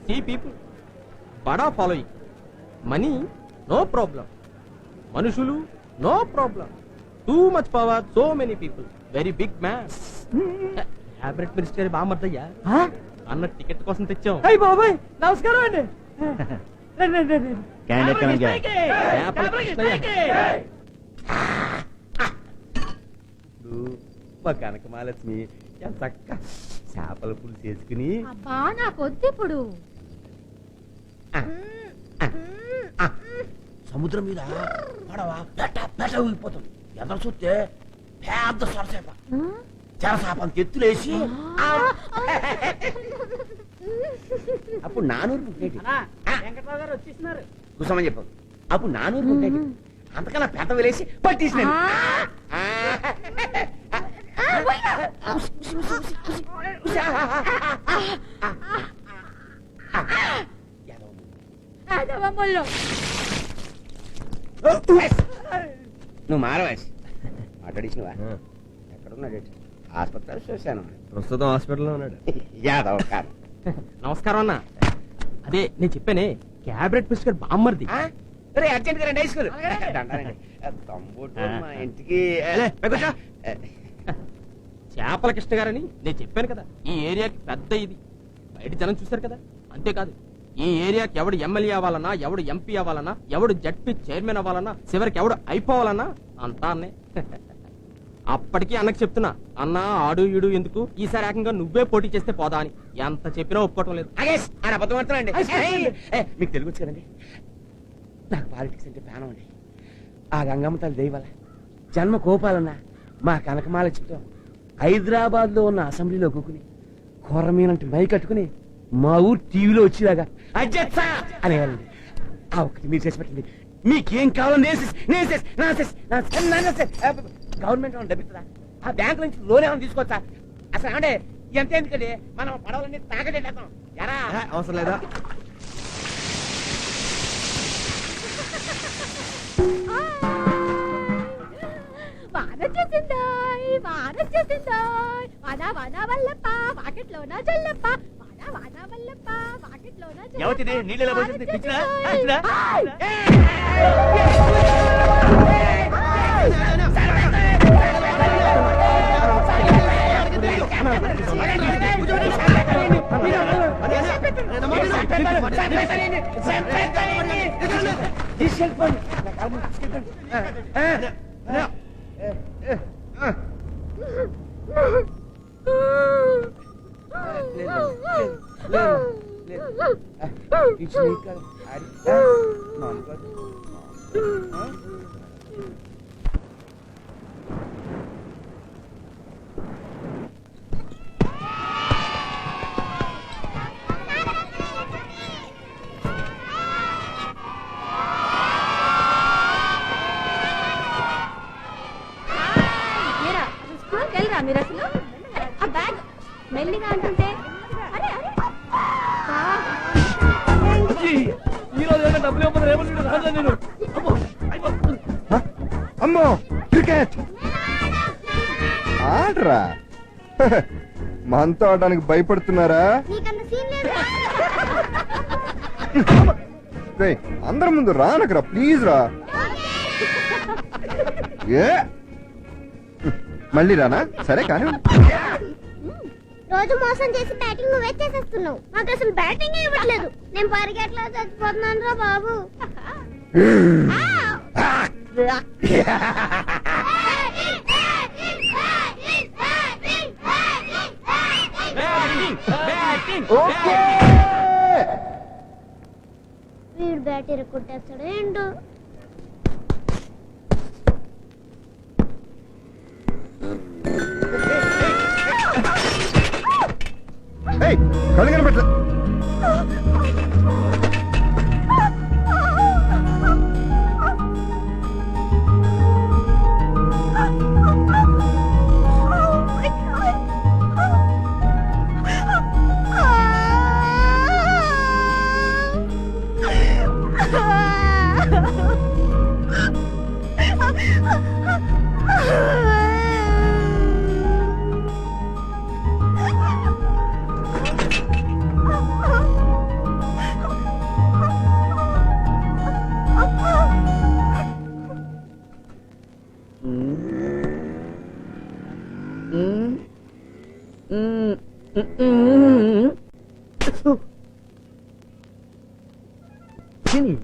See people, bada following. Money, no problem. Manushulu, no problem. Too much power, so many people. Very big man. Cabinet minister బామర్దయ్యా అన్న ticket కోసం తెచ్చాం. అయ్య బాబాయ్ నమస్కారం అండి. మా కనక మహాలక్ష్మి చక్క చేపల పులుసు చేసుకుని అబ్బా నాకొద్దు ఇప్పుడు. సముద్రం మీద పడవ ఊగిపోతుంది. ఎదరు చూస్తే పెద్ద సొరసేప చెరసాపంత ఎత్తులేసి అప్పుడు నానూరు వెంకటరావు గారు వచ్చేస్తున్నారు. కూసమని చెప్పాను. అప్పుడు నానూరు ఉంటాయి అంతకన్నా పెద్ద వేలేసి పట్టేసినాను. నువ్వు మారవాసి మాట్లాడించినవా? ఎక్కడున్నాడు? ఆసుపత్రి చూశాను. ప్రస్తుతం హాస్పిటల్లో ఉన్నాడు. యాదవ్ కాదు. నమస్కారం అన్న. అదే నేను చెప్పానే క్యాబినెట్ మినిస్టర్ బామ్మర్ది. అర్జెంట్ గా రండి హై స్కూల్ తమ్ముడు మా ఇంటికి చేపల కృష్ణ గారని నేను చెప్పాను కదా. ఈ ఏరియాకి పెద్ద ఇది బయట జనం చూశారు కదా. అంతేకాదు ఈ ఏరియాకి ఎవడు ఎమ్మెల్యే అవ్వాలన్నా, ఎవడు ఎంపీ అవ్వాలన్నా, ఎవడు జడ్పీ చైర్మన్ అవ్వాలన్నా, చివరికి ఎవడు అయిపోవాలన్నా అంతా అన్నే. అప్పటికీ అన్నకి చెప్తున్నా, అన్నా ఆడు ఈడు ఎందుకు, ఈసారి ఏకంగా నువ్వే పోటీ చేస్తే పోదా అని. ఎంత చెప్పినా ఒప్పుకోవటం లేదు. మీకు తెలుగు వచ్చు కదండి. నాకు పాలిటిక్స్ అంటే ప్రాణం అండి. ఆ గంగమ్మ తల్లి దయవల్ల జన్మ కోపాలన్నా మా కనకమాలక్ష్మితో హైదరాబాద్ లో ఉన్న అసెంబ్లీలో కూకుని కొర్రమీనంటే మై కట్టుకుని మా ఊరు టీవీలో వచ్చేలాగా అధ్యక్ష అనేవాళ్ళండి. ఆ ఒక్కటి మీరు చేసి పెట్టండి. మీకేం కావాలో గవర్నమెంట్ ఏమైనా డబ్బిస్తుందా? ఆ బ్యాంకు నుంచి లోన్ ఏమైనా తీసుకోవచ్చా? అసలు ఏమంటే ఎంత ఎందుకండి మనం పడవలన్నీ తాగడేద్దాం. ఎరా అవసరం లేదా? నీళ్ళ మీరు అసలు ఆ బ్యాగ్ మెల్లిగా అంటుంటే అమ్మో క్రికెట్ ఆడరా. మనతో ఆడడానికి భయపడుతున్నారా? అందరి ముందు రానకరా ప్లీజ్ రా. ఏ మళ్ళీ రానా? సరే కానీ రోజు మోసం చేసి బ్యాటింగ్ నువ్వే చేసేస్తున్నావు. నాకు అసలు బ్యాటింగ్ ఇవ్వట్లేదు. నేను పరిగెట్లా చచ్చిపోతున్నాను రా బాబు. వీడు బ్యాట్ ఇరక్కొట్టేస్తాడు ఏంటో. కళ్ళు కనపట్ల. తిని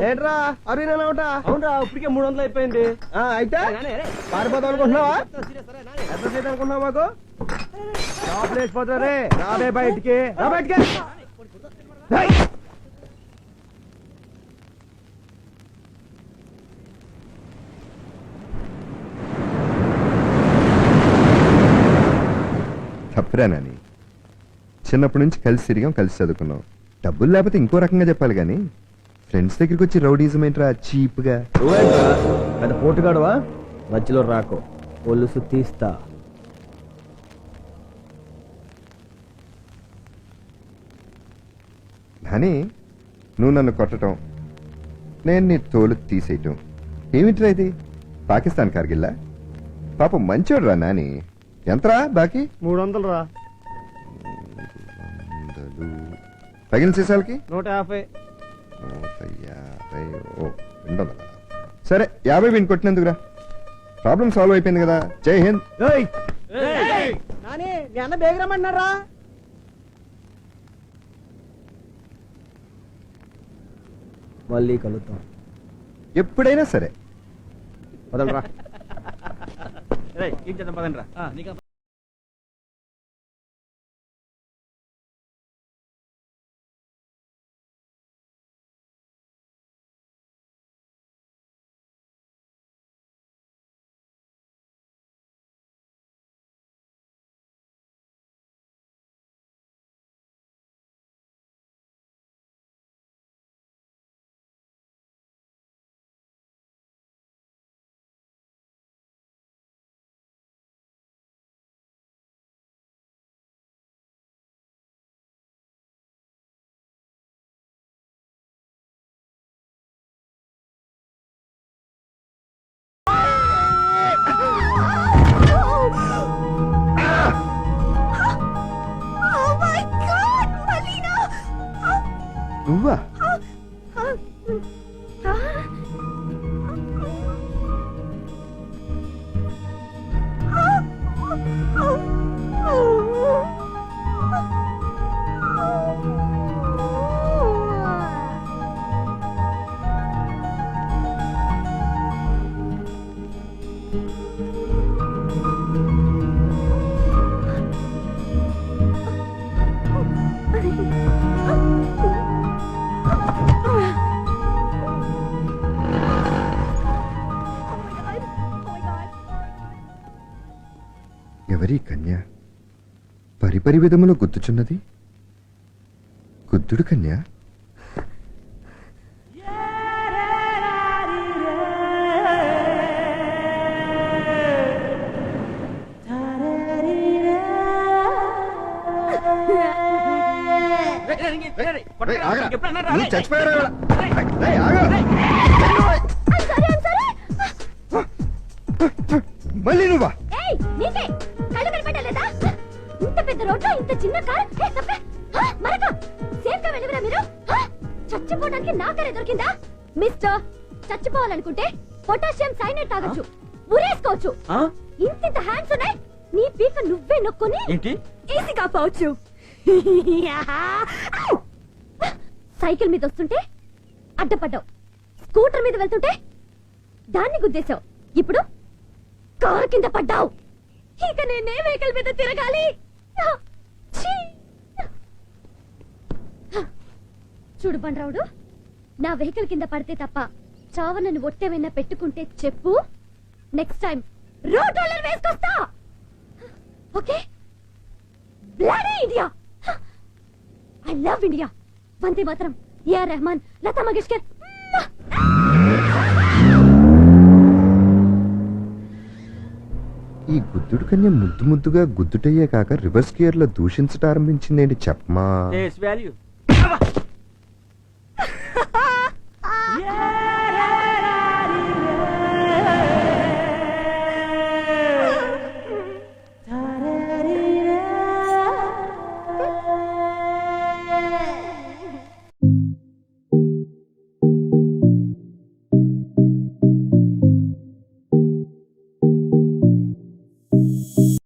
ఏంట్రా అరుణ్ అవునరా ఇప్పటికే 300 అయిపోయింది. అయితే పారిపోతాం అనుకుంటున్నావా ఎంత సేపు అనుకుంటున్నావు మాకు లోపల వేసిపోతారు రే రాబే బయటికి రా బయటికి రేయ్. తప్పురా నాని, చిన్నప్పటి నుంచి కలిసి తిరిగాం, కలిసి చదువుకున్నాం. డబ్బులు లేకపోతే ఇంకో రకంగా చెప్పాలి కానీ ఫ్రెండ్స్ దగ్గరికి వచ్చి రౌడీజం ఏంట్రా చీప్గా? నువ్వేంట్రా పెద్ద పోటుగాడువా? మధ్యలో రాకో ఒలుసు తీస్తా. నాని, నువ్వు నన్ను కొట్టడం, నేను నీ తోలు తీసేయటం ఏమిట్రా ఇది? పాకిస్తాన్ కార్గిల్లా? పాపం మంచోడు రా నాని. ఎంతరా బాకీ? 300 రా. 100. తగిన సీసాలకి 150. 150. ఓ 200. సరే 50 వీని కొట్టినందుకురా. ప్రాబ్లం సాల్వ్ అయిపోయింది కదా. జై హింద్. నాని మీ అన్న బేగరమ్మన్నారా? మళ్ళీ కలుద్దాం. ఎప్పుడైనా సరే. వదలరా. నువ్వా? ఎవరి కన్య పరిపరి విధములో గుద్దుచున్నది? గుద్దుడు కన్య? చచ్చిపోయారా? మళ్ళీ నువ్వా? ఏయ్ నీకే కళ్ళు కనపడలేదా? ఇంత పెద్ద రోడ్లో ఇంత చిన్న కార్. ఏ తప్పే. మరక సేఫ్ గా వెళ్ళివరా మీరు? చచ్చిపోవడానికి నా కారే దొరికిందా? మిస్టర్, చచ్చిపోవాలనుకుంటే పొటాషియం సైనైడ్ తాగొచ్చు, ఉరేసుకోవచ్చు. ఇంత హ్యాండ్స్ ఉన్నాయి, నీ పీక నువ్వే నొక్కుని ఏంటి? ఈజీగా పోవచ్చు. సైకిల్ మీద వస్తుంటే అడ్డపడ్డావు, స్కూటర్ మీద వెళ్తుంటే దాన్ని గుద్దేశావు, ఇప్పుడు కారు కింద పడ్డావు. ఇక నేనే వెహికల్ మీద తిరగాలి. ఛీ! చూడు బండ్రావుడు, నా వెహికల్ కింద పడితే తప్ప చావనని ఒట్టేమైనా పెట్టుకుంటే చెప్పు, నెక్స్ట్ టైం రోడ్ రోలర్ వేసుకొస్తా. Okay? Bloody India, I love India. Vande Mataram, A R Rahman, Lata Mangeshkar. ఈ గుద్దుడు కన్య ముద్దు ముద్దుగా గుద్దుటయ్యే కాక రివర్స్ గేర్ లో దూషించట ఆరంభించిందేంటి చెప్పమా? వాల్యూ